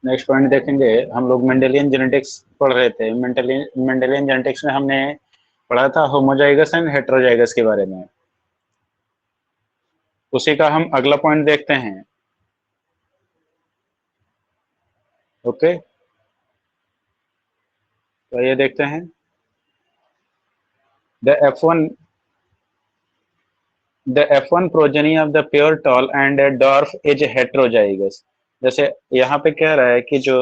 Next point देखेंगे हम लोग मेंडेलियन जेनेटिक्स पढ़ रहे थे। मेंडेलियन जेनेटिक्स में हमने पढ़ा था होमोजाइगस एंड हेटेरोजाइगस के बारे में। उसी का हम अगला पॉइंट देखते हैं। ओके, तो ये देखते हैं the F1 progeny of the pure tall and dwarf is heterozygous। जैसे यहाँ पे कह रहा है कि जो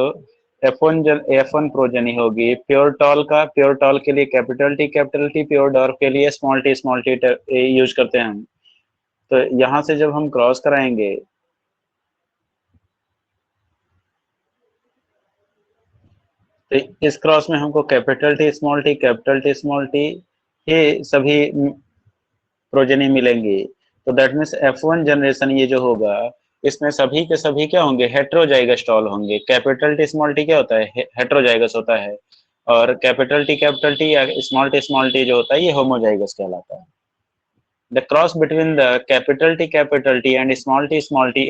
F1 प्रोजेनी होगी प्योर टॉल के लिए कैपिटल टी, प्योर डॉर्फ के लिए स्मॉल टी यूज करते हैं हम। तो यहाँ से जब हम क्रॉस कराएंगे तो इस क्रॉस में हमको कैपिटल टी स्मॉल टी ये सभी प्रोजेनी मिलेंगी। तो दैट मीन्स F1 जनरेशन ये जो होगा इसमें सभी के सभी क्या होंगे, हेट्रोजाइगस टॉल होंगे। कैपिटल टी क्या होता है, हेट्रोजाइगस होता है, और कैपिटल टी या स्मॉल टी जो होता है ये होमोजाइगस कहलाता है। The cross between the capital T and small t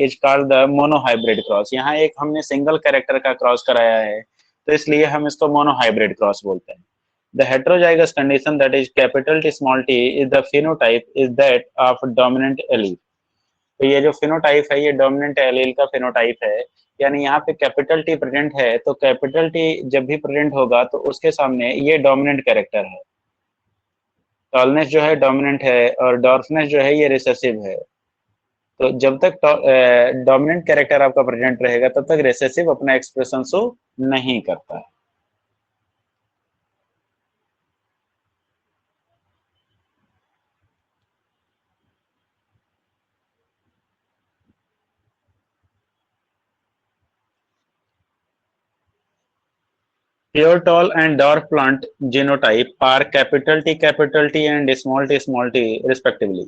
is called the monohybrid cross। यहाँ एक हमने सिंगल कैरेक्टर का क्रॉस कराया है तो इसलिए हम इसको मोनोहाइब्रिड क्रॉस बोलते हैं। The heterozygous condition that is capital T is the phenotype is that of dominant allele। तो ये जो फिनोटाइप है ये डोमिनेंट एलील का फिनोटाइप है, यानी यहाँ पे कैपिटल टी प्रेजेंट है तो कैपिटल टी जब भी प्रेजेंट होगा तो उसके सामने ये डोमिनेंट कैरेक्टर है। टॉलनेस जो है डोमिनेंट है और डॉर्फनेस जो है ये रिसेसिव है। तो जब तक डोमिनेंट कैरेक्टर आपका प्रेजेंट रहेगा तब तक रिसेसिव अपना एक्सप्रेशन शो नहीं करता है। Pure tall and dwarf plant genotype are capital T and small t respectively.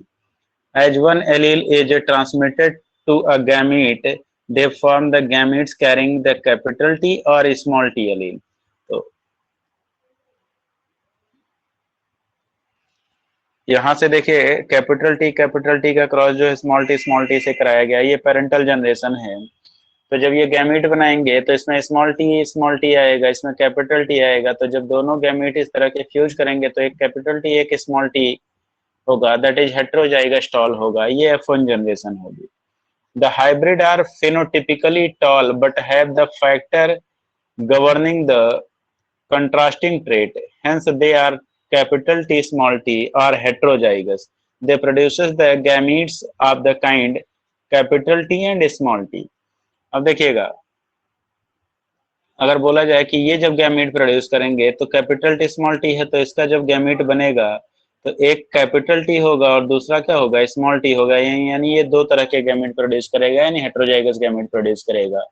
As one allele is transmitted to a gamete, they form the gametes carrying the capital T or small t allele। तो यहाँ से देखिए capital T का cross जो है small T से कराया गया, ये पेरेंटल जनरेशन है। तो जब ये गैमीट बनाएंगे तो इसमें स्मॉल टी आएगा, इसमें कैपिटल टी आएगा। तो जब दोनों गैमीट इस तरह के फ्यूज करेंगे तो एक कैपिटल टी एक स्मॉल टी होगा, दैट इज हेटेरोजाइगस टॉल होगा। ये F1 जनरेशन होगी। The hybrid are phenotypically tall but have the factor governing the contrasting trait. Hence, they are capital T small t or heterozygous. They produces the gametes of the kind capital T and small t। अब देखिएगा, अगर बोला जाए कि ये जब gamete produce करेंगे तो कैपिटल टी स्मॉल टी है तो इसका जब गैमीट बनेगा तो एक कैपिटल टी होगा और दूसरा क्या होगा, स्मॉल टी होगा। यानी ये दो तरह के गैमीट प्रोड्यूस करेगा, यानी हेटेरोजाइगस गैमीट प्रोड्यूस करेगा।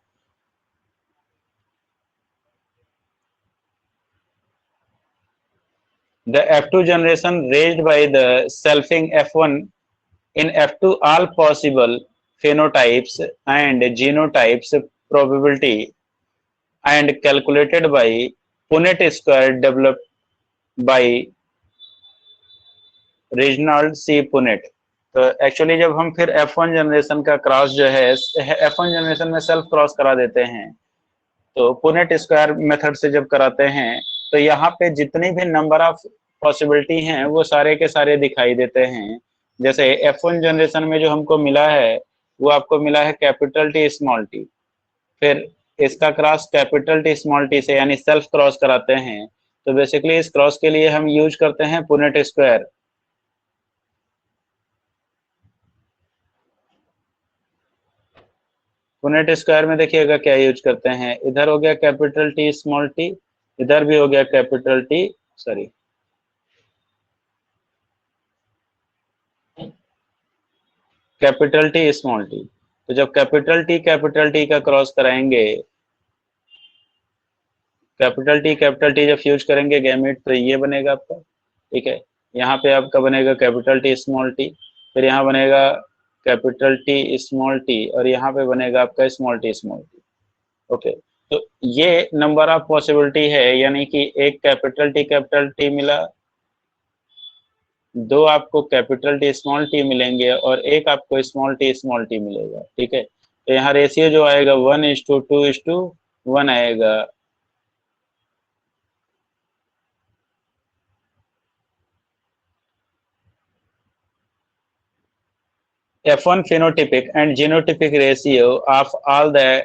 The F2 generation raised by the selfing F1 in F2 all possible phenotypes and genotypes probability and calculated by Punnett square developed by Reginald C Punnett. तो actually जब हम फिर F1 generation का cross जो है F1 generation में self cross करा देते हैं तो पुनेट स्क्वायर मेथड से जब कराते हैं तो यहाँ पे जितनी भी नंबर ऑफ पॉसिबिलिटी हैं वो सारे के सारे दिखाई देते हैं। जैसे F1 जनरेशन में जो हमको मिला है वो आपको मिला है कैपिटल टी स्मॉल टी, फिर इसका cross capital T small T से यानी सेल्फ क्रॉस कराते हैं। तो बेसिकली इस क्रॉस के लिए हम यूज करते हैं पुनेट स्क्वायर। पुनेट स्क्वायर में देखिएगा क्या यूज करते हैं, इधर हो गया कैपिटल टी स्मॉल टी, इधर भी हो गया capital T sorry capital T small T. तो जब कैपिटल टी का क्रॉस कराएंगे, कैपिटल टी जब फ्यूज करेंगे गैमेट तो ये बनेगा आपका, ठीक है। यहाँ पे आपका बनेगा कैपिटल टी स्मॉल टी, फिर यहाँ बनेगा कैपिटल टी स्मॉल टी और यहाँ पे बनेगा आपका स्मॉल टी। ओके, तो ये नंबर ऑफ पॉसिबिलिटी है, यानी कि एक कैपिटल टी मिला, दो आपको कैपिटल टी मिलेंगे और एक आपको स्मॉल टी मिलेगा, ठीक है। तो यहाँ रेशियो जो आएगा 1:2:2 1 आएगा। F1 phenotypic and genotypic ratio of all the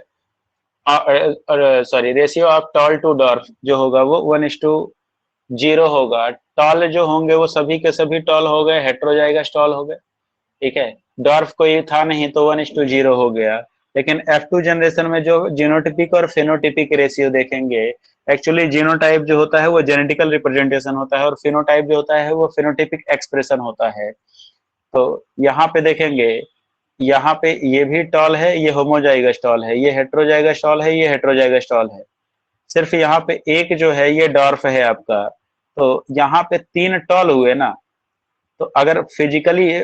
sorry ratio of tall to dwarf जो होगा वो 1:0 होगा। टॉल जो होंगे वो सभी के सभी टॉल हो गए, हेट्रोजाइगस टॉल हो गए, ठीक है। डॉर्फ कोई था नहीं तो 1:0 हो गया। लेकिन F2 जनरेशन में जो जीनोटिपिक और फेनोटिपिक रेशियो देखेंगे, एक्चुअली जीनोटाइप जो होता है वो जेनेटिकल रिप्रेजेंटेशन होता है और फेनोटाइप जो होता है वो फेनोटिपिक एक्सप्रेशन होता है। तो यहाँ पे देखेंगे, यहाँ पे ये भी टॉल है, ये होमोजाइगस टॉल है, ये हेट्रोजाइगस टॉल है, ये हेट्रोजाइगस टॉल है। सिर्फ यहाँ पे एक जो है ये डॉर्फ है आपका। तो यहाँ पे 3 टॉल हुए ना। तो अगर फिजिकली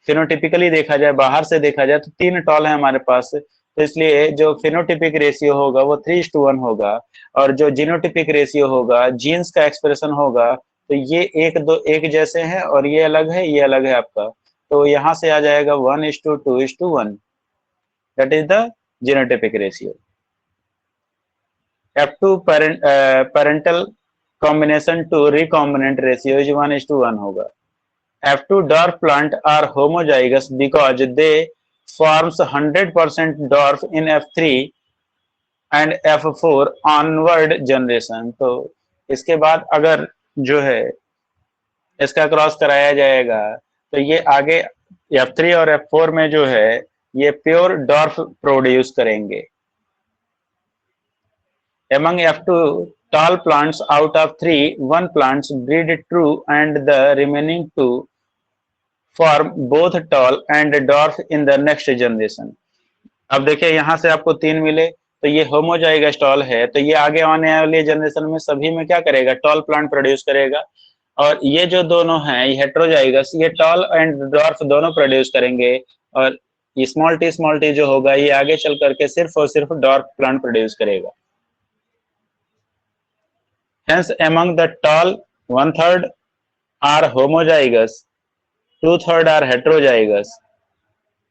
फिनोटिपिकली देखा जाए, बाहर से देखा जाए, तो 3 टॉल है हमारे पास। तो इसलिए जो फिनोटिपिक रेशियो होगा वो 3:1 होगा। और जो जीनोटिपिक रेशियो होगा, जीन्स का एक्सप्रेशन होगा, तो ये एक जैसे हैं और ये अलग है, ये अलग है आपका। तो यहाँ से आ जाएगा 1:2:1। That is the genotypic ratio. F2 parental combination to recombinant ratio is 1:1 होगा। F2 dwarf plant are homozygous because they forms 100% dwarf in F3 and F4 onward generation। तो इसके बाद अगर जो है इसका क्रॉस कराया जाएगा तो ये आगे F3 और F4 में जो है ये प्योर डॉर्फ प्रोड्यूस करेंगे। Among F2 tall plants out of 3, 1 plants breed true and the remaining 2 form both tall and dwarf in the next generation। अब देखिए यहाँ से आपको 3 मिले, तो ये होमोजाइगस टॉल है, तो ये आगे आने वाले जनरेशन में सभी में क्या करेगा, टॉल प्लांट प्रोड्यूस करेगा। और ये जो दोनों हैं ये हेट्रोजाइगस, ये टॉल एंड ड्वार्फ दोनों प्रोड्यूस करेंगे। और स्मॉल टी जो होगा ये आगे चल करके सिर्फ और सिर्फ डॉर्फ प्लांट प्रोड्यूस करेगा। Hence, among the tall, 1/3 are homozygous, 2/3 are heterozygous,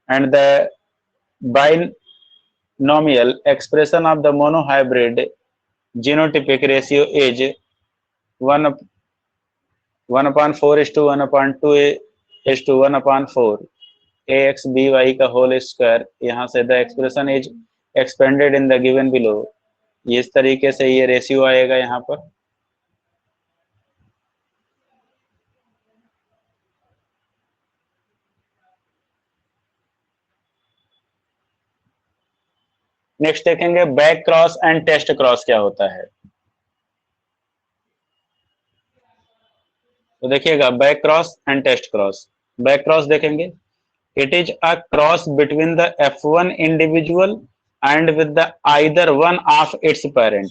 and the binomial expression of the monohybrid genotypic ratio is 1/4:1/2:1/4 ax by का होल स्क्वायर। यहाँ से the expression is expanded in the given below. इस तरीके से ये ratio आएगा यहाँ पर। नेक्स्ट देखेंगे back cross and test cross क्या होता है। तो देखिएगा back cross and test cross. Back cross देखेंगे, it is a cross between the F1 individual and with the either one of its parent.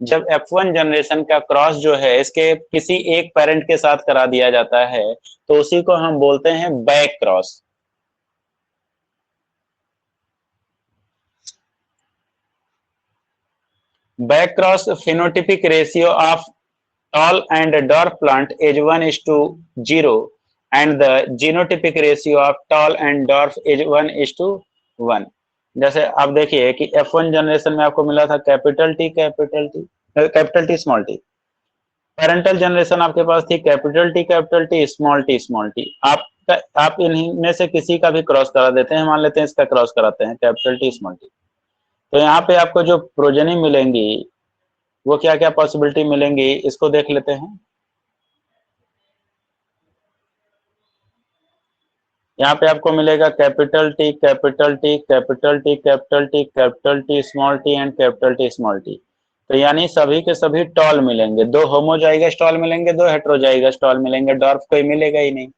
जब F1 जनरेशन का cross जो है इसके किसी एक पेरेंट के साथ करा दिया जाता है तो उसी को हम बोलते हैं back cross. Back cross phenotypic ratio of tall and dwarf plant is 1:0 and the genotypic ratio of tall and dwarf is 1:1। जैसे आप देखिए कि F1 जनरेशन में आपको मिला था capital T small T. Parental generation आपके पास थी कैपिटल टी स्मॉल टी। आप इनमें से किसी का भी क्रॉस करा देते हैं, मान लेते हैं इसका क्रॉस कराते हैं कैपिटल टी स्मॉल टी। तो यहाँ पे आपको जो प्रोजेनी मिलेंगी वो क्या क्या पॉसिबिलिटी मिलेंगी इसको देख लेते हैं। यहाँ पे आपको मिलेगा capital T small T and capital T small T. तो यानी सभी के सभी टॉल मिलेंगे, 2 होमोजाइगस टॉल मिलेंगे, 2 हेट्रोजाइगस टॉल मिलेंगे, डॉर्फ कोई मिलेगा ही नहीं।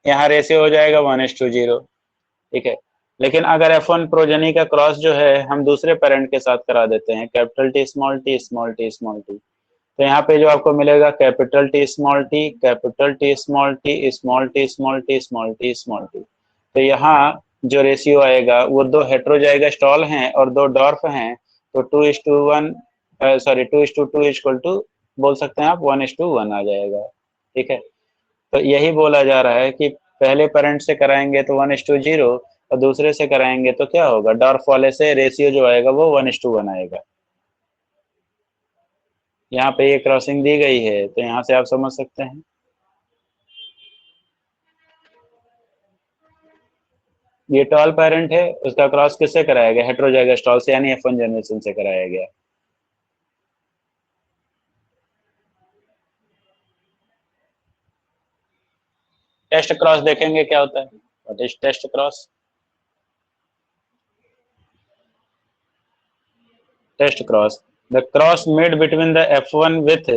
यहाँ रेशियो हो जाएगा 1:0, ठीक है। लेकिन अगर F1 प्रोजेनी का क्रॉस जो है हम दूसरे पेरेंट के साथ करा देते हैं कैपिटल टी स्मॉल टी, तो यहाँ पे जो आपको मिलेगा कैपिटल टी स्मॉल टी तो यहाँ जो रेशियो आएगा वो 2 हेट्रोजाइगस टॉल हैं और 2 डॉर्फ हैं। तो 2:1 सॉरी 2:2 इक्वल टू बोल सकते हैं आप 1:1 आ जाएगा, ठीक है। तो यही बोला जा रहा है कि पहले पेरेंट से कराएंगे तो 1:0 और दूसरे से कराएंगे तो क्या होगा, डॉर्फ वाले से रेशियो जो आएगा वो 1:1 आएगा। यहाँ पे ये क्रॉसिंग दी गई है तो यहाँ से आप समझ सकते हैं। ये टॉल पेरेंट है, उसका क्रॉस किससे कराया गया, हेटेरोजाइगस टॉल से, यानी F1 जनरेशन से कराया गया। टेस्ट क्रॉस देखेंगे क्या होता है, what is test cross. Test cross, the cross made between the F1 with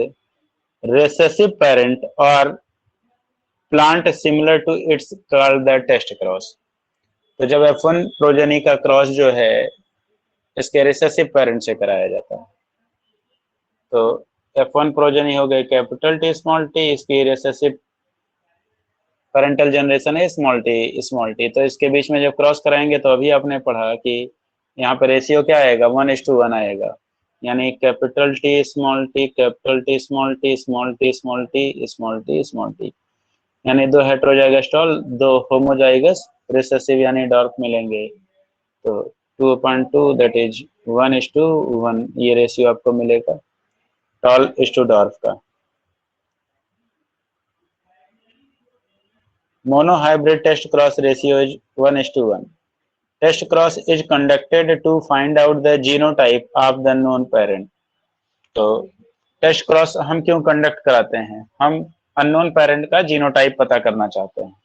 recessive parent or plant similar to its called the test cross। तो जब F1 प्रोजेनी का क्रॉस जो है इसके रिसेसिव पेरेंट से कराया जाता है, तो F1 प्रोजेनी हो गई कैपिटल टी स्मॉल टी, इसकी रिसेसिव पेरेंटल जनरेशन है स्मॉल टी। तो इसके बीच में जब क्रॉस कराएंगे तो अभी आपने पढ़ा कि यहाँ पे रेशियो क्या आएगा, 1:1 आएगा, यानी capital T small T, capital T small T, small T small T, small T small T, यानी दो हेटेरोजाइगस टॉल, दो होमोजाइगस रिसेसिव यानी डॉर्फ मिलेंगे। तो 2/2 दैट इज 1:1 ये रेशियो आपको मिलेगा टॉल इज टू डॉर्फ का। Monohybrid test cross ratio is 1:1. Test cross is conducted to find out the genotype of the known parent। तो टेस्ट क्रॉस हम क्यों कंडक्ट कराते हैं, हम अननोन पेरेंट का जीनोटाइप पता करना चाहते हैं।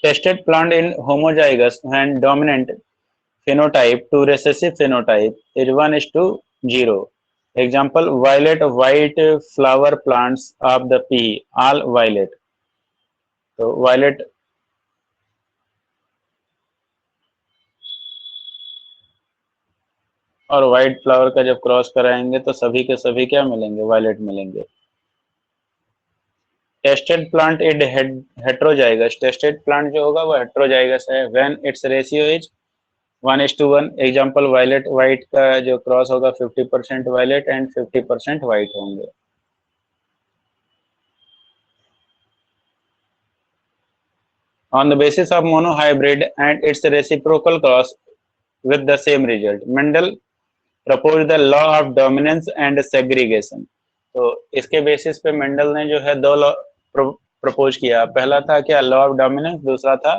Tested plant in homozygous and dominant phenotype to recessive phenotype is 1:0। Example, violet white flower plants of the pea, all violet। तो violet और व्हाइट फ्लावर का जब क्रॉस कराएंगे तो सभी के सभी क्या मिलेंगे, वायलेट मिलेंगे। Tested plant is heterozygous, tested plant जो होगा वो हेटेरोजाइगस है when its ratio is 1:1। Example violet white का जो क्रॉस होगा 50% वायलेट एंड 50% व्हाइट होंगे। On the basis of monohybrid and its reciprocal cross with the same result, Mendel proposed the law of dominance and segregation। तो इसके basis पे Mendel ने जो है दो लॉ प्रपोज किया, पहला था क्या, लॉ ऑफ डोमिनेंस, दूसरा था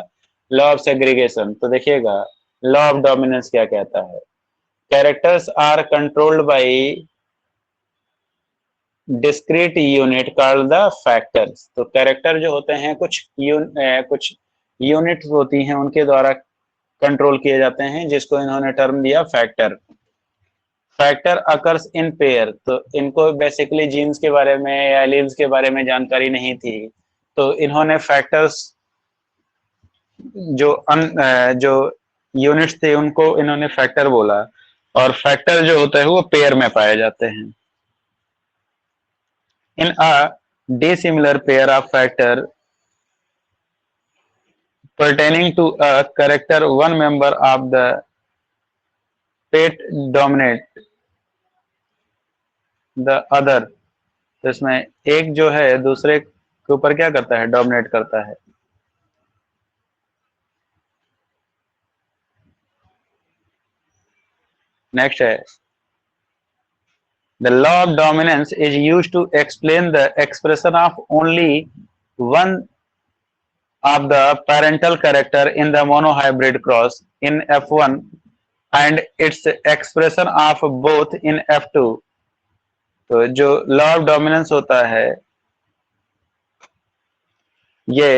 लॉ ऑफ सेग्रीगेशन। तो देखिएगा लॉ ऑफ डोमिनेंस क्या कहता है, characters are controlled by discrete unit called the factors. तो कैरेक्टर जो होते हैं कुछ यूनिट्स होती हैं उनके द्वारा कंट्रोल किए जाते हैं, जिसको इन्होंने टर्म दिया factor. Factor occurs in pair, तो इनको बेसिकली जीन्स के बारे में या एलील्स के बारे में जानकारी नहीं थी, तो इन्होंने फैक्टर्स जो यूनिट्स थे उनको इन्होंने फैक्टर बोला, और फैक्टर जो होता है वो पेयर में पाए जाते हैं। इन अ dissimilar pair of factor pertaining to a character, one member of the pet dominate the other। तो इसमें एक जो है दूसरे के ऊपर क्या करता है, डोमिनेट करता है। नेक्स्ट है, the law of dominance is used to explain the expression of only one of the parental character in the monohybrid cross in F1 and its expression of both in F2। तो जो law of dominance होता है ये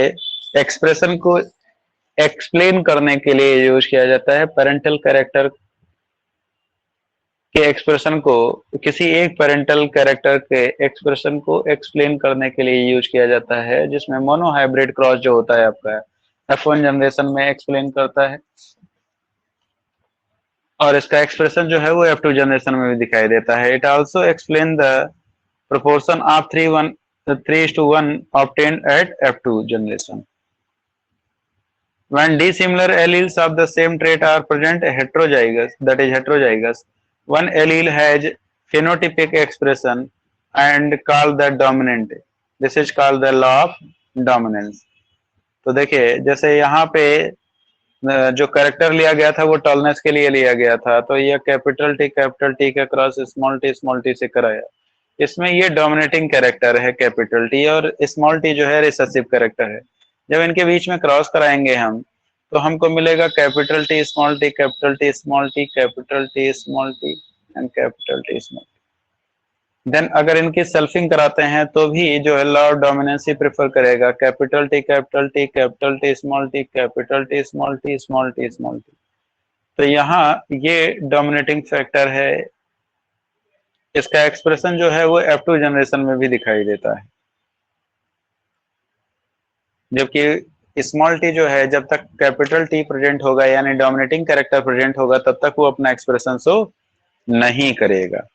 expression को explain करने के लिए use किया जाता है, पेरेंटल कैरेक्टर के एक्सप्रेशन को, किसी एक पेरेंटल कैरेक्टर के एक्सप्रेशन को एक्सप्लेन करने के लिए यूज किया जाता है, जिसमें मोनोहाइब्रिड क्रॉस जो होता है आपका F1 जनरेशन में एक्सप्लेन करता है, और इसका एक्सप्रेशन जो है वो F2 जनरेशन में भी दिखाई देता है। It also explain the proportion of 3:1 obtained at F2 generation. When dissimilar alleles of the same trait are present heterozygous, that is heterozygous, one allele has phenotypic expression and called the dominant. This is called the law of dominance. तो देखिए जैसे यहाँ पे जो character लिया गया था वो टॉलनेस के लिए लिया गया था, तो ये कैपिटल टी के क्रॉस स्मॉल टी से कराया। इसमें ये डोमिनेटिंग कैरेक्टर है कैपिटल टी, और स्मॉल टी जो है रिसेसिव कैरेक्टर है। जब इनके बीच में क्रॉस कराएंगे हम तो हमको मिलेगा capital T small T, capital T small T, capital T small T and capital T small T. Then अगर इनकी सेल्फिंग कराते हैं तो भी जो है लॉ ऑफ डोमिनेंस ही प्रेफर करेगा, capital T capital T, capital T small T, capital T small T, small T small T. तो यहाँ ये डोमिनेटिंग फैक्टर है। इसका एक्सप्रेशन जो है वो F2 जनरेशन में भी दिखाई देता है, जबकि स्मॉल टी जो है जब तक कैपिटल टी प्रेजेंट होगा यानी डोमिनेटिंग कैरेक्टर प्रेजेंट होगा तब तक वो अपना एक्सप्रेशन शो नहीं करेगा।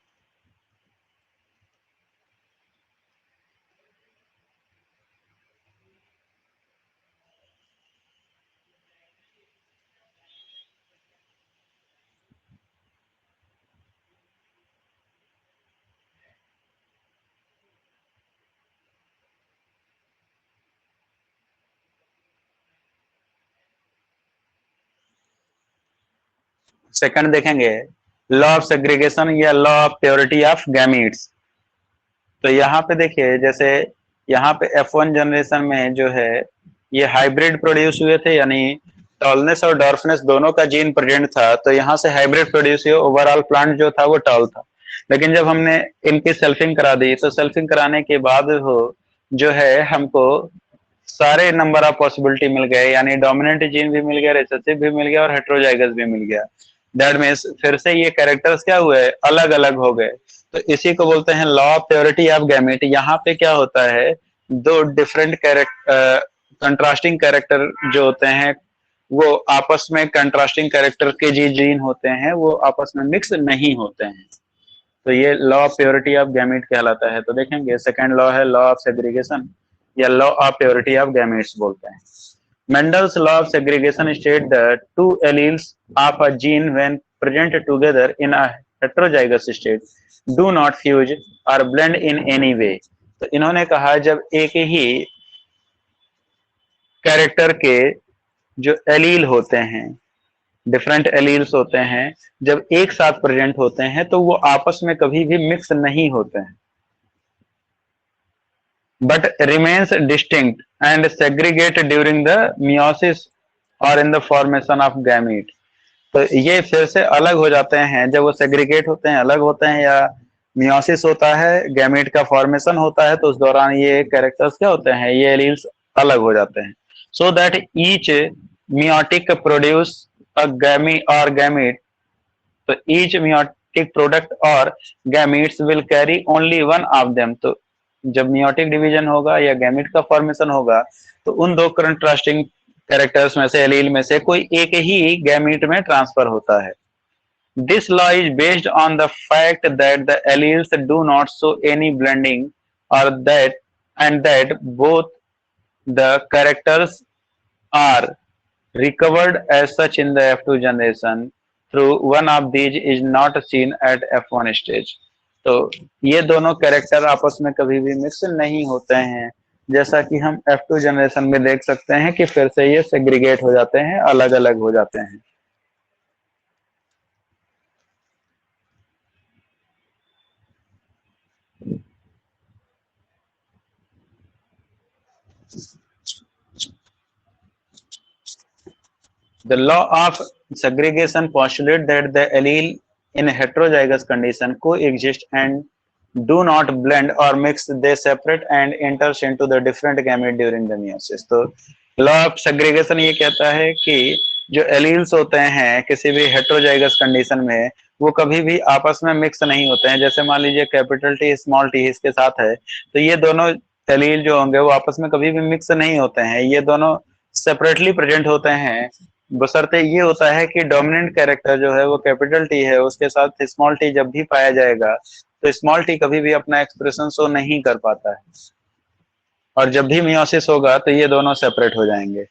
सेकंड देखेंगे लॉ ऑफ सेग्रीगेशन या law of purity of gametes. तो यहाँ पे देखिए जैसे यहाँ पे F1 जनरेशन में जो है ये हाइब्रिड प्रोड्यूस हुए थे, यानी टॉलनेस और डॉर्फनेस दोनों का जीन प्रेजेंट था, तो यहाँ से हाइब्रिड प्रोड्यूस हुए। ओवरऑल प्लांट जो था वो टॉल था, लेकिन जब हमने इनकी सेल्फिंग करा दी तो सेल्फिंग कराने के बाद हो जो है हमको सारे नंबर ऑफ पॉसिबिलिटी मिल गए, यानी डोमिनेंट जीन भी मिल गया, रिसेसिव भी मिल गया और हेट्रोजाइगस भी मिल गया। दैट मीन्स फिर से ये कैरेक्टर्स क्या हुए, अलग अलग हो गए। तो इसी को बोलते हैं law of purity of gamete. यहाँ पे क्या होता है, दो डिफरेंट कंट्रास्टिंग कैरेक्टर जो होते हैं वो आपस में कंट्रास्टिंग कैरेक्टर के जीन होते हैं, वो आपस में मिक्स नहीं होते हैं। तो ये law of purity of gamete कहलाता है। तो देखेंगे सेकंड लॉ है लॉ ऑफ सेग्रीगेशन या law of purity of gametes बोलते हैं। Mendel's law of segregation states that two alleles of a gene when present together in a heterozygous state do not fuse or blend in any way। तो इन्होंने कहा जब एक ही character के जो allele होते हैं, डिफरेंट एलील्स होते हैं, जब एक साथ प्रेजेंट होते हैं तो वो आपस में कभी भी मिक्स नहीं होते हैं, but remains distinct and segregate during the meiosis or in the formation of gamete। तो ये फिर से अलग हो जाते हैं जब वो सेग्रीगेट होते हैं, अलग होते हैं, या मियोसिस होता है, गैमेट का फॉर्मेशन होता है, तो उस दौरान ये कैरेक्टर्स क्या होते हैं, ये एलील्स अलग हो जाते हैं। So that each meiotic produce a gamete or gamete. तो each meiotic product or gametes will carry only one of them. तो जब मियोटिक डिवीजन होगा या गैमेट का फॉर्मेशन होगा तो उन दो कंट्रास्टिंग कैरेक्टर्स में से, एलील में से कोई एक ही गैमेट में ट्रांसफर होता है। This law is based on the fact that the alleles do not show any blending or that and that both the characters are recovered as such in the F2 generation through one of these is not seen at F1 stage। तो ये दोनों character आपस में कभी भी mix नहीं होते हैं, जैसा कि हम F2 जनरेशन में देख सकते हैं कि फिर से ये सेग्रीगेट हो जाते हैं, अलग अलग हो जाते हैं। The law of segregation postulates that the allele in heterozygous condition coexist and do not blend or mix, they separate and enters into the different gamete during the meiosis। तो लॉ ऑफ सेग्रीगेशन ये कहता है कि जो alleles होते हैं किसी भी हेट्रोजाइगस कंडीशन में वो कभी भी आपस में मिक्स नहीं होते हैं। जैसे मान लीजिए कैपिटल टी स्मॉल टी इसके साथ है, तो ये दोनों एलील जो होंगे वो आपस में कभी भी मिक्स नहीं होते हैं, ये दोनों सेपरेटली प्रेजेंट होते हैं। बशर्ते ये होता है कि डोमिनेंट कैरेक्टर जो है वो कैपिटल टी है, उसके साथ स्मॉल टी जब भी पाया जाएगा तो स्मॉल टी कभी भी अपना एक्सप्रेशन शो नहीं कर पाता है, और जब भी मियोसिस होगा तो ये दोनों सेपरेट हो जाएंगे।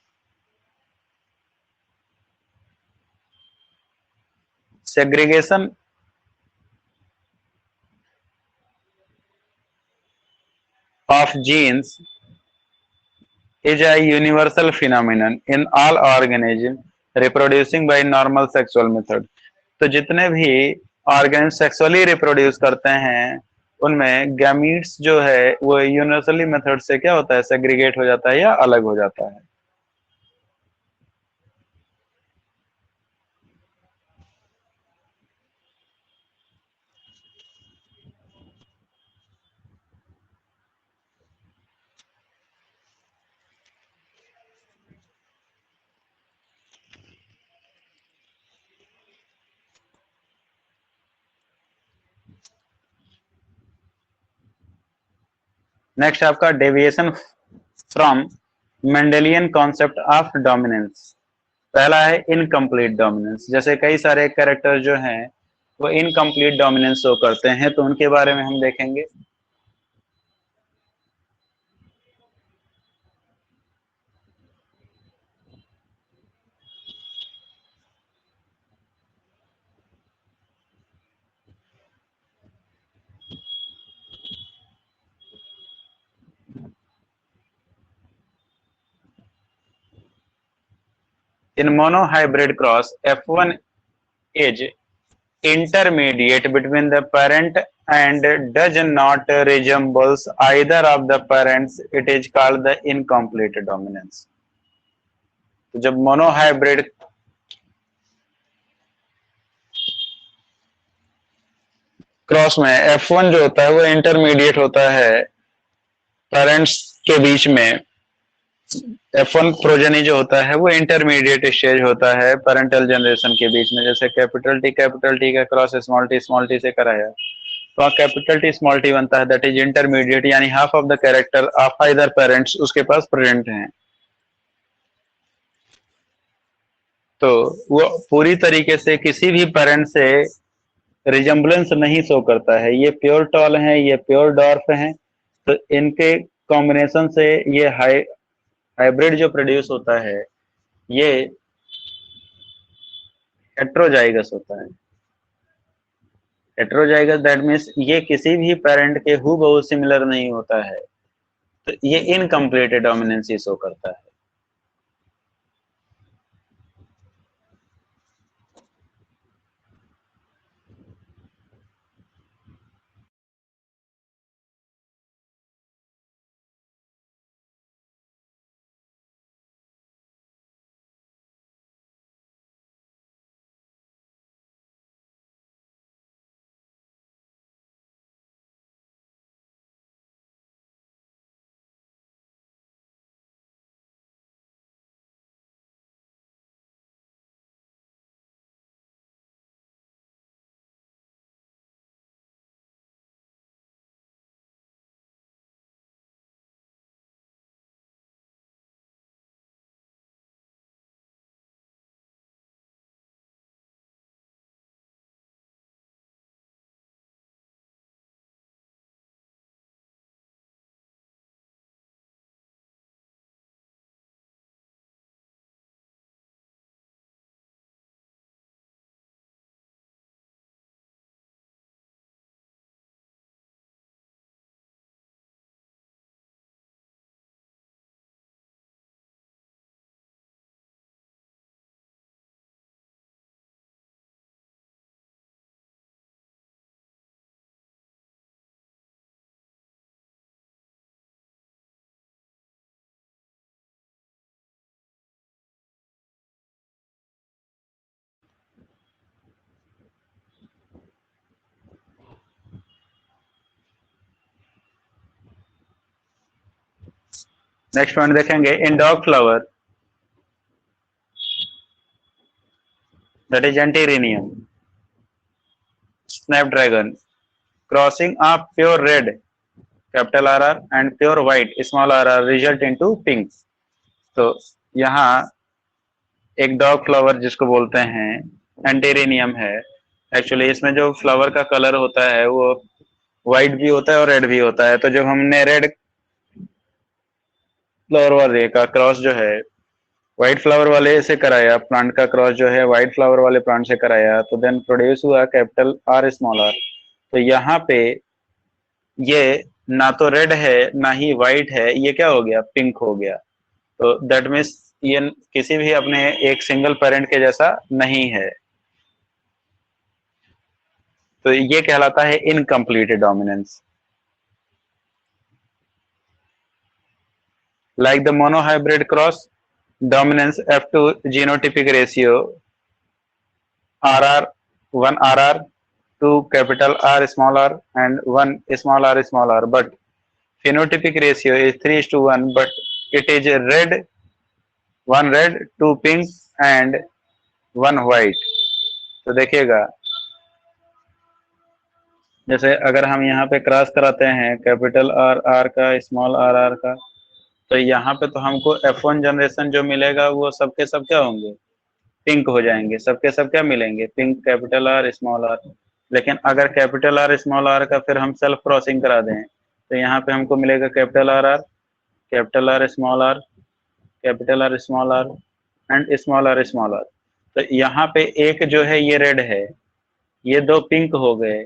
segregation of genes is a universal phenomenon in all organisms reproducing by normal sexual method। तो जितने भी ऑर्गेनिज्म सेक्सुअली रिप्रोड्यूस करते हैं उनमें गैमीट्स जो है वो यूनिवर्सली मेथड से क्या होता है, सेग्रीगेट हो जाता है या अलग हो जाता है। नेक्स्ट आपका deviation from Mendelian concept of dominance. पहला है इनकम्प्लीट डोमिनेंस। जैसे कई सारे कैरेक्टर जो हैं वो इनकम्प्लीट डोमिनेंस शो करते हैं, तो उनके बारे में हम देखेंगे। In monohybrid cross, F1 is intermediate between the parent and does not resembles either of the parents. It is called the incomplete dominance। तो जब मोनोहाइब्रिड क्रॉस में F1 जो होता है वो इंटरमीडिएट होता है पेरेंट्स के बीच में। F1 प्रोजेनी जो होता है वो इंटरमीडिएट स्टेज होता है पेरेंटल जनरेशन के बीच में। जैसे कैपिटल टी का क्रॉस स्मॉल टी से कराया तो कैपिटल टी स्मॉल टी बनता है, दैट इज इंटरमीडिएट, यानी half of the character of either parents उसके पास प्रेजेंट हैं। तो वो पूरी तरीके से किसी भी पेरेंट से रिजेम्बलेंस नहीं शो करता है। ये प्योर टॉल है, ये प्योर डॉर्फ है, तो इनके कॉम्बिनेशन से ये हाइब्रिड जो प्रोड्यूस होता है ये हेट्रोजाइगस होता है। हेट्रोजाइगस दैट मीन्स ये किसी भी पेरेंट के हूबहू सिमिलर नहीं होता है, तो ये इनकम्प्लीट डोमिनेंसी शो करता है। नेक्स्ट पॉइंट देखेंगे, in dog flower that is antirrhinum snapdragon crossing of pure red capital R R and pure white small r r result into pink. तो यहाँ एक डॉग फ्लावर जिसको बोलते हैं एंटीरिनियम है। एक्चुअली इसमें जो फ्लावर का कलर होता है वो व्हाइट भी होता है और रेड भी होता है। तो जब हमने रेड फ्लावर वाले का क्रॉस जो है व्हाइट फ्लावर वाले से कराया, प्लांट का क्रॉस जो है व्हाइट फ्लावर वाले प्लांट से कराया, तो देन प्रोड्यूस हुआ कैपिटल आर स्मॉल आर। तो यहाँ पे ये ना तो रेड है ना ही व्हाइट है, ये क्या हो गया, पिंक हो गया। तो दैट मीन्स ये किसी भी अपने एक सिंगल पेरेंट के जैसा नहीं है, तो ये कहलाता है incomplete dominance. Like the monohybrid cross, dominance F2 genotypic ratio RR 1 RR 2 capital R small r and 1 small r, but phenotypic ratio is 3:1, but it is red, 1 red 2 pink and 1 white। तो देखिएगा, जैसे अगर हम यहाँ पे cross कराते हैं capital R are का स्मॉल आर आर का, तो यहाँ पे तो हमको F1 जनरेशन जो मिलेगा वो सबके सब क्या होंगे, पिंक हो जाएंगे, सबके सब क्या मिलेंगे, pink capital R small R. लेकिन अगर कैपिटल आर स्मॉल आर का फिर हम सेल्फ क्रॉसिंग करा दें, तो यहाँ पे हमको मिलेगा capital R R, capital R small R, capital R small R and small R small R. तो यहाँ पे एक जो है ये रेड है, ये दो पिंक हो गए,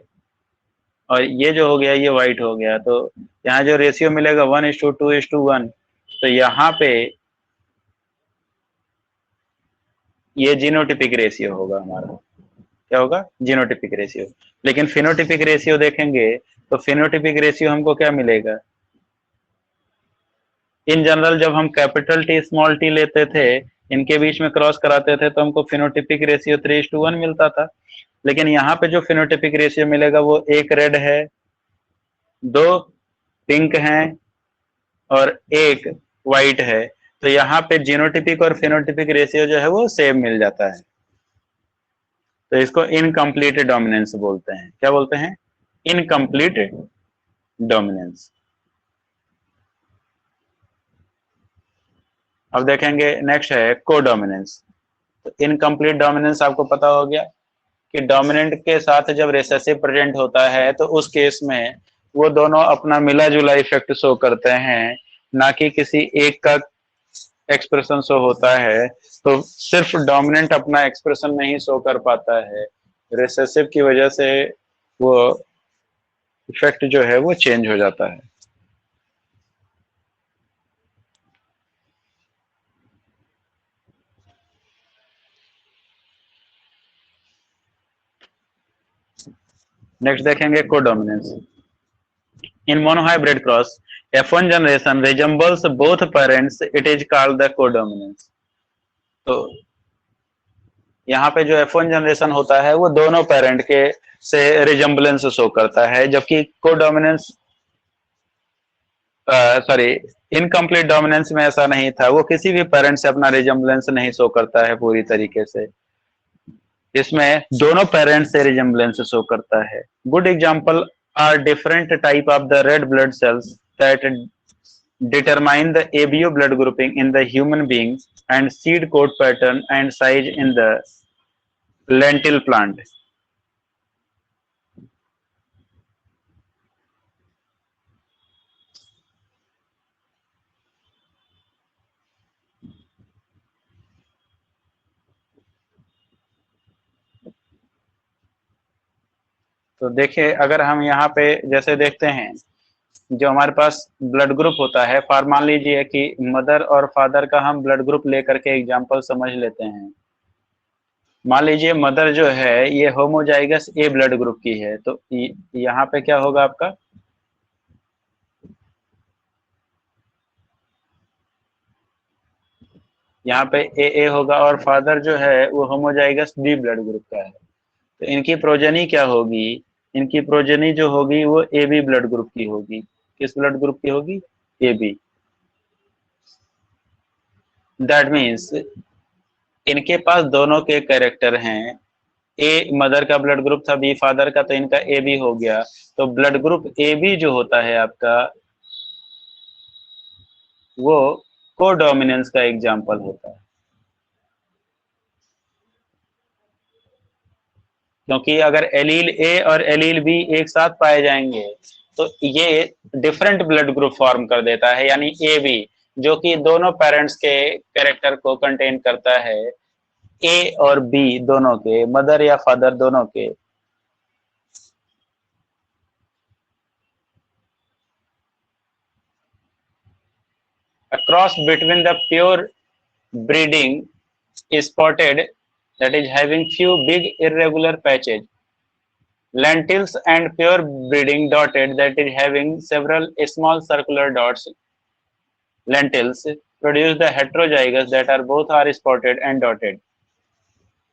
और ये जो हो गया ये व्हाइट हो गया। तो यहाँ जो रेशियो मिलेगा 1:2:1, तो यहाँ पे ये जीनोटिपिक रेशियो होगा हमारा, क्या होगा, जीनोटिपिक रेशियो। लेकिन फिनोटिपिक रेशियो देखेंगे तो फिनोटिपिक रेशियो हमको क्या मिलेगा, इन जनरल जब हम कैपिटल टी स्मॉल टी लेते थे, इनके बीच में क्रॉस कराते थे, तो हमको फिनोटिपिक रेशियो 3:1 मिलता था। लेकिन यहाँ पे जो फिनोटिपिक रेशियो मिलेगा वो एक रेड है, दो पिंक हैं और एक व्हाइट है। तो यहाँ पे जीनोटिपिक और फिनोटिपिक रेशियो जो है वो सेम मिल जाता है। तो इसको इनकम्प्लीट डोमिनेंस बोलते हैं। क्या बोलते हैं, इनकम्प्लीट डोमिनेंस। अब देखेंगे नेक्स्ट है कोडोमिनेंस। तो इनकम्प्लीट डोमिनेंस आपको पता हो गया कि डोमिनेंट के साथ जब रिसेसिव प्रेजेंट होता है तो उस केस में वो दोनों अपना मिला जुला इफेक्ट शो करते हैं, ना कि किसी एक का एक्सप्रेशन शो होता है। तो सिर्फ डोमिनेंट अपना एक्सप्रेशन नहीं शो कर पाता है, रिसेसिव की वजह से वो इफेक्ट जो है वो चेंज हो जाता है। नेक्स्ट देखेंगे codominance. In monohybrid cross F1 generation resembles both parents, it is called the codominance। तो यहाँ पे जो F1 जनरेशन होता है वो दोनों पेरेंट के से रिजेम्बलेंस शो करता है, जबकि कोडोमिनेंस सॉरी इनकम्प्लीट डोमिनेंस में ऐसा नहीं था, वो किसी भी पेरेंट से अपना रिजेम्बलेंस नहीं शो करता है पूरी तरीके से। इसमें दोनों पेरेंट्स से रिजेम्बलेंस शो करता है। Good example are different type of the red blood cells that determine the ABO blood grouping in the human being and seed coat pattern and size in the lentil plant। तो देखिए अगर हम यहाँ पे जैसे देखते हैं, जो हमारे पास ब्लड ग्रुप होता है, मान लीजिए कि मदर और फादर का हम ब्लड ग्रुप लेकर के एग्जांपल समझ लेते हैं। मान लीजिए मदर जो है ये होमोजाइगस ए ब्लड ग्रुप की है, तो यहाँ पे क्या होगा आपका, यहाँ पे ए होगा, और फादर जो है वो होमोजाइगस बी ब्लड ग्रुप का है। तो इनकी प्रोजनी क्या होगी, इनकी प्रोजनी जो होगी वो ए बी ब्लड ग्रुप की होगी। किस ब्लड ग्रुप की होगी, ए बी। दैट मीन्स इनके पास दोनों के कैरेक्टर हैं, ए मदर का ब्लड ग्रुप था, बी फादर का, तो इनका ए बी हो गया। तो ब्लड ग्रुप ए बी जो होता है आपका, वो कोडोमिनेंस का एग्जाम्पल होता है। क्योंकि अगर एलील ए और एलील बी एक साथ पाए जाएंगे तो ये डिफरेंट ब्लड ग्रुप फॉर्म कर देता है, यानी ए बी। जो कि दोनों पेरेंट्स के कैरेक्टर को कंटेन करता है, ए और बी दोनों के, मदर या फादर दोनों के। A cross between the pure breeding spotted, that is having few big irregular patches, lentils, and pure breeding dotted, that is having several small circular dots. Lentils produce the heterozygous that are both are spotted and dotted.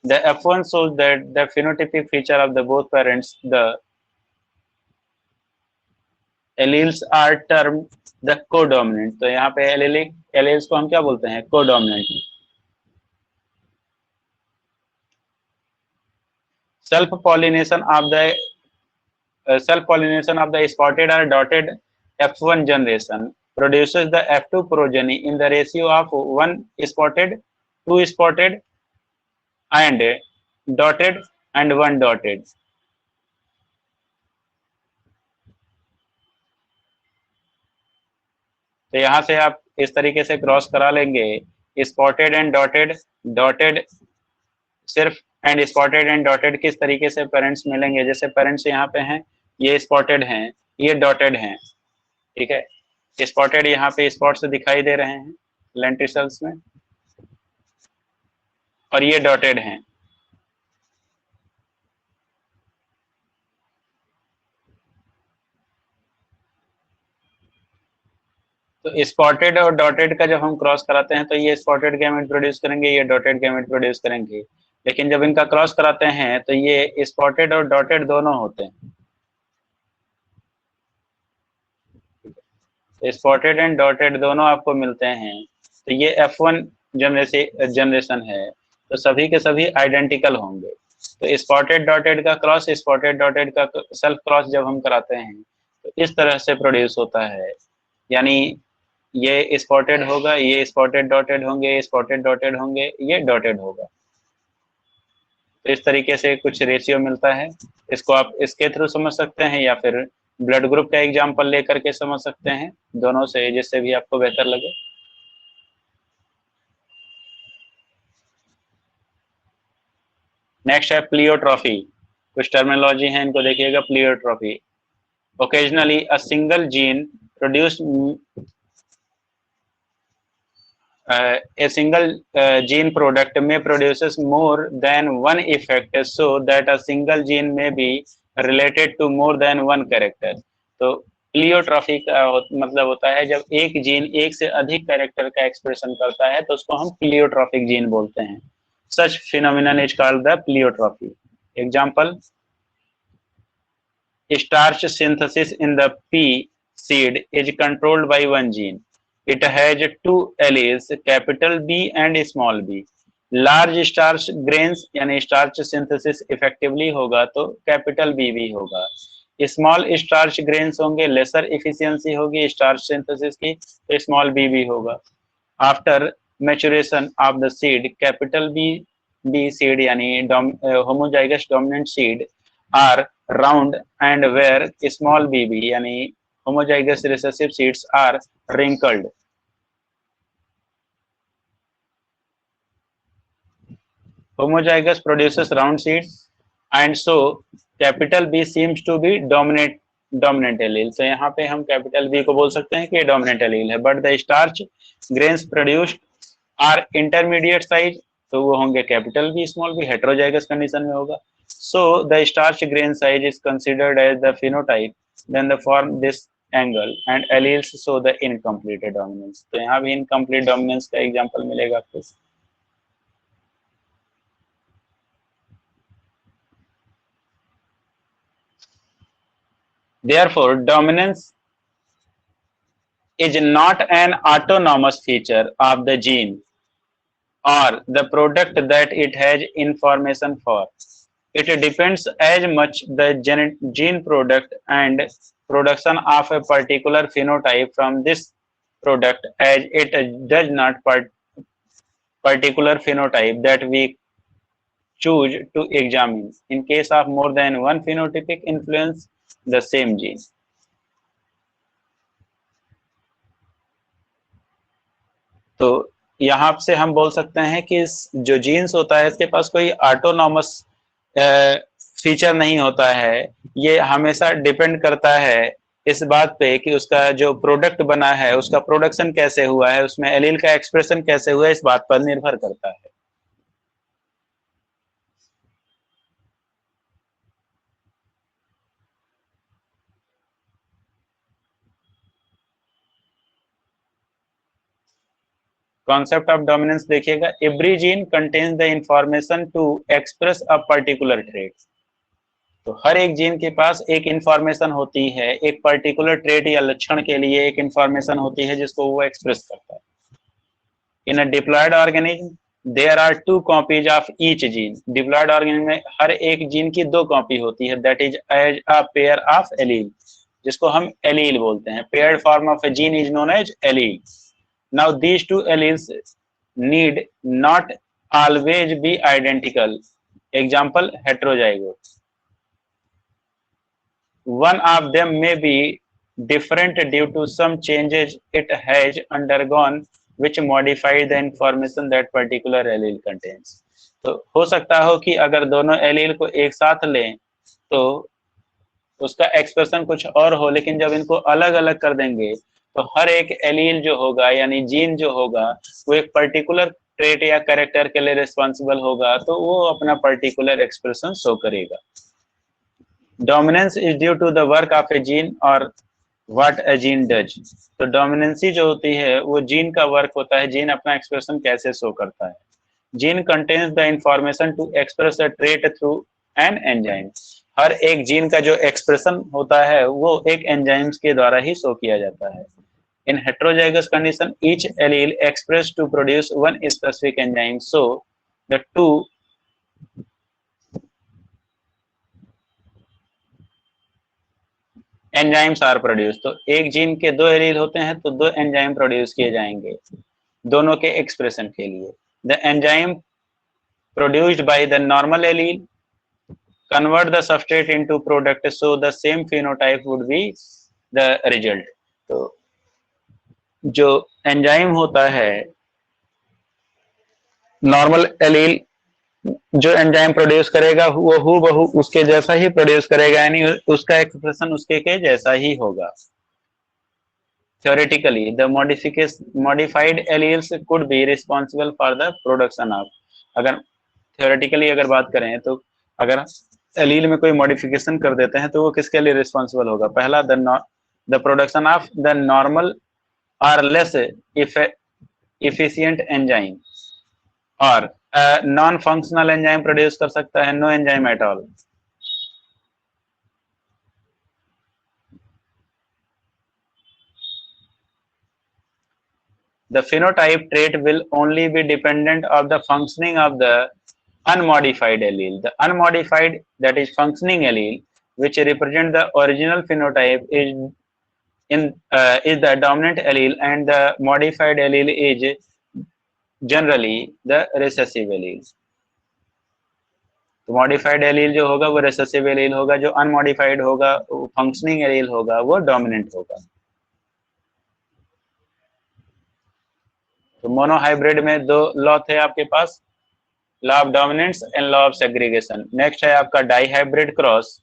The F1 shows that the phenotypic feature of the both parents, the alleles are termed the codominant. तो यहाँ पे alleles को हम क्या बोलते हैं? Codominant. Self-pollination of the spotted or dotted F1 generation produces the F2 progeny in the ratio of 1 spotted, 2 spotted, and dotted, and 1 dotted. तो यहाँ से आप इस तरीके से क्रॉस करा लेंगे स्पॉटेड एंड डॉटेड, डॉटेड सिर्फ, एंड स्पॉटेड एंड डॉटेड किस तरीके से पेरेंट्स मिलेंगे। जैसे पेरेंट्स यहाँ पे हैं, ये स्पॉटेड हैं, ये डॉटेड हैं, ठीक है। स्पॉटेड यहाँ पे स्पॉट से दिखाई दे रहे हैं लेंटिसल्स में, और ये डॉटेड हैं। तो स्पॉटेड और डॉटेड का जब हम क्रॉस कराते हैं तो ये स्पॉटेड गैमेट प्रोड्यूस करेंगे, ये डॉटेड गैमेट प्रोड्यूस करेंगे। लेकिन जब इनका क्रॉस कराते हैं तो ये स्पॉटेड और डॉटेड दोनों होते हैं। स्पॉटेड एंड डॉटेड दोनों आपको मिलते हैं। तो ये F1 जनरेशन है, तो सभी के सभी आइडेंटिकल होंगे। तो स्पॉटेड डॉटेड का क्रॉस स्पॉटेड डॉटेड का सेल्फ क्रॉस जब हम कराते हैं तो इस तरह से प्रोड्यूस होता है। यानी ये स्पॉटेड होगा, ये स्पॉटेड डॉटेड होंगे, स्पॉटेड डॉटेड होंगे, ये डॉटेड होगा। तो इस तरीके से कुछ रेशियो मिलता है। इसको आप इसके थ्रू समझ सकते हैं या फिर ब्लड ग्रुप का एग्जांपल लेकर के समझ सकते हैं, दोनों से जिससे भी आपको बेहतर लगे। नेक्स्ट है प्लियोट्रॉफी। कुछ टर्मिनोलॉजी है, इनको देखिएगा। प्लियोट्रॉफी, occasionally a single gene produced a single gene product may produces more than one effect, so that a single gene may be related to more than one character. तो प्लियोट्रॉफी का मतलब होता है जब एक जीन एक से अधिक कैरेक्टर का एक्सप्रेशन करता है तो उसको हम प्लियोट्रॉफिक जीन बोलते हैं। Such phenomenon is called the pleiotropy. Example: starch synthesis in the pea seed is controlled by one gene. It has two alleles, capital B and small b. Large starch grains यानी starch synthesis effectively होगा तो capital B भी होगा। Small starch grains होंगे, lesser efficiency होगी starch synthesis की, तो small b भी होगा। After maturation of the seed, capital B seed यानी homozygous dominant seed are round, and where small bb यानी homozygous recessive seeds are wrinkled. Homozygous produces round seeds, and so capital B seems to be dominant allele. So यहाँ पे हम capital B को बोल सकते हैं कि ये dominant allele है, but the starch grains produced are intermediate size, तो वो होंगे capital B small b, heterozygous condition में होगा। So the starch grain size is considered as the phenotype, then the form this angle, and alleles show the incomplete dominance. तो यहाँ भी incomplete dominance का example मिलेगा आपको। Therefore, dominance is not an autonomous feature of the gene or the product that it has information for. It depends as much the gene product and production of a particular phenotype from this product as it does not particular phenotype that we choose to examine. In case of more than one phenotypic influence the same gene. तो यहाँ से हम बोल सकते हैं कि जो jeans होता है इसके पास कोई ऑटोनॉमस फीचर नहीं होता है। ये हमेशा डिपेंड करता है इस बात पे कि उसका जो प्रोडक्ट बना है उसका प्रोडक्शन कैसे हुआ है, उसमें एलील का एक्सप्रेशन कैसे हुआ है, इस बात पर निर्भर करता है। कॉन्सेप्ट ऑफ डोमिनेंस देखिएगा, every gene contains the information to express a particular trait. तो हर एक जीन के पास एक इंफॉर्मेशन होती है, एक पर्टिकुलर ट्रेट या लक्षण के लिए एक इंफॉर्मेशन होती है जिसको वो एक्सप्रेस करता है। In a diploid organism there are 2 copies of each gene. Diploid organism में हर एक जीन की 2 कॉपी होती है, that is as a pair of allele, जिसको हम एलील बोलते हैं। Paired form of a gene is known as allele. Now these two alleles need not always be identical. Example, heterozygote. One of them may be different due to some changes it has undergone which modify the information that particular allele contains. तो हो सकता हो कि अगर दोनों allele को एक साथ लें तो उसका एक्सप्रेशन कुछ और हो, लेकिन जब इनको अलग अलग कर देंगे तो हर एक एलील जो होगा यानी जीन जो होगा वो एक पर्टिकुलर ट्रेट या कैरेक्टर के लिए रिस्पॉन्सिबल होगा, तो वो अपना पर्टिकुलर एक्सप्रेशन शो करेगा। Dominance is due to the work of a gene और व्हाट ए जीन डज। तो डोमिनेंसी जो होती है वो जीन का वर्क होता है, जीन अपना एक्सप्रेशन कैसे शो करता है। Gene contains the information to express a trait through an enzyme. हर एक जीन का जो एक्सप्रेशन होता है वो एक एंजाइम्स के द्वारा ही शो किया जाता है। In heterozygous condition, each allele expressed to produce one specific enzyme. So, the two enzymes are produced. तो एक जीन के 2 एलील होते हैं तो 2 एंजाइम प्रोड्यूस किए जाएंगे दोनों के एक्सप्रेशन के लिए। The enzyme produced by the normal allele convert the substrate into product, so the same phenotype would be the result. तो जो एंजाइम होता है नॉर्मल एलील जो एंजाइम प्रोड्यूस करेगा वो हूबहू उसके जैसा ही प्रोड्यूस करेगा, यानी उसका एक्सप्रेशन उसके के जैसा ही होगा। Theoretically, the modified alleles could be responsible for the production of। अगर theoretically अगर बात करें तो अगर एलील में कोई मॉडिफिकेशन कर देते हैं तो वो किसके लिए रिस्पॉन्सिबल होगा? पहला the production of the normal और लेस इफिशिएंट एंजाइम, और नॉन फंक्शनल एंजाइम प्रोड्यूस कर सकता है no enzyme at all. The phenotype trait will only be dependent of the functioning of the unmodified allele. The unmodified, that is functioning allele, which represent the original phenotype, is the dominant allele, and the modified allele is generally the recessive allele. तो modified allele जो होगा वो recessive allele होगा, जो unmodified होगा वो functioning allele होगा, वो डोमिनेंट होगा। तो मोनोहाइब्रिड में 2 लॉ थे आपके पास, law of dominance and law of segregation. Next है आपका डाइहाइब्रिड क्रॉस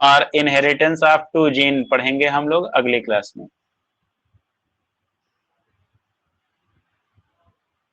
और इनहेरिटेंस ऑफ 2 जीन, पढ़ेंगे हम लोग अगली क्लास में।